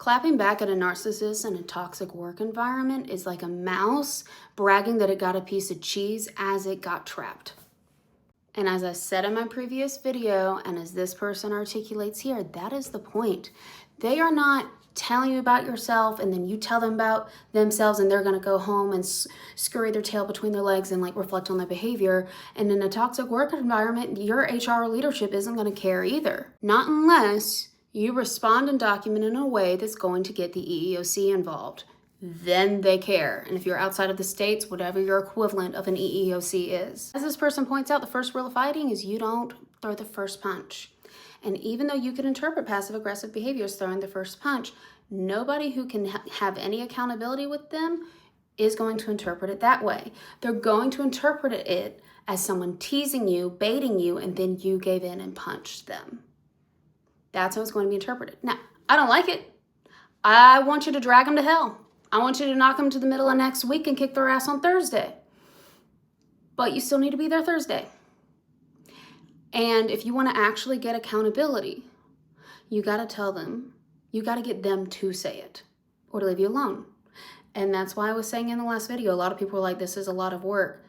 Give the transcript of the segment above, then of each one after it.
Clapping back at a narcissist in a toxic work environment is like a mouse bragging that it got a piece of cheese as it got trapped. And as I said in my previous video, and as this person articulates here, that is the point. They are not telling you about yourself and then you tell them about themselves and they're going to go home and scurry their tail between their legs and like reflect on their behavior. And in a toxic work environment, your HR leadership isn't going to care either. Not unless you respond and document in a way that's going to get the EEOC involved. Then they care. And if you're outside of the states, whatever your equivalent of an EEOC is. As this person points out, the first rule of fighting is you don't throw the first punch. And even though you can interpret passive-aggressive behavior as throwing the first punch, nobody who can have any accountability with them is going to interpret it that way. They're going to interpret it as someone teasing you, baiting you, and then you gave in and punched them. That's how it's going to be interpreted. Now, I don't like it. I want you to drag them to hell. I want you to knock them to the middle of next week and kick their ass on Thursday. But you still need to be there Thursday. And if you want to actually get accountability, you got to tell them, you got to get them to say it or to leave you alone. And that's why I was saying in the last video, a lot of people are like, this is a lot of work.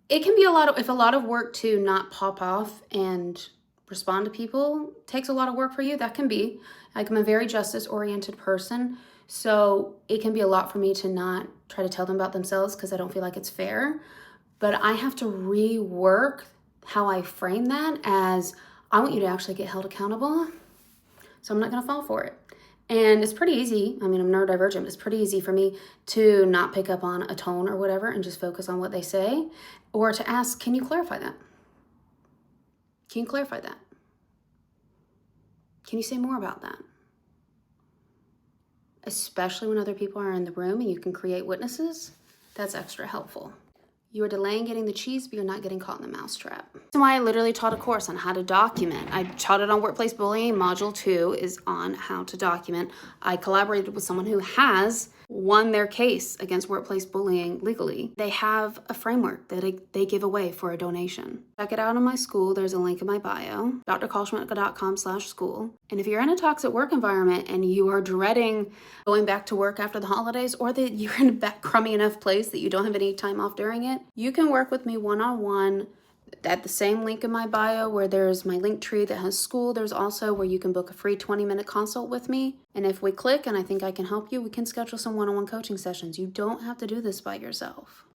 It can be a lot of work to not pop off and respond to people takes a lot of work for you. That can be, like, I'm a very justice-oriented person. So it can be a lot for me to not try to tell them about themselves because I don't feel like it's fair. But I have to rework how I frame that as I want you to actually get held accountable. So I'm not going to fall for it. And it's pretty easy. I mean, I'm neurodivergent, but it's pretty easy for me to not pick up on a tone or whatever and just focus on what they say, or to ask, can you clarify that? Can you clarify that? Can you say more about that? Especially when other people are in the room and you can create witnesses, that's extra helpful. You are delaying getting the cheese, but you're not getting caught in the mousetrap. That's why I literally taught a course on how to document. I taught it on workplace bullying. Module 2 is on how to document. I collaborated with someone who has won their case against workplace bullying legally. They have a framework that they give away for a donation. Check it out on my school. There's a link in my bio, drkarlschmidt.com/school. And if you're in a toxic work environment and you are dreading going back to work after the holidays, or that you're in a crummy enough place that you don't have any time off during it, you can work with me one-on-one at the same link in my bio where there's my link tree that has school. There's also where you can book a free 20-minute consult with me. And if we click and I think I can help you, we can schedule some one-on-one coaching sessions. You don't have to do this by yourself.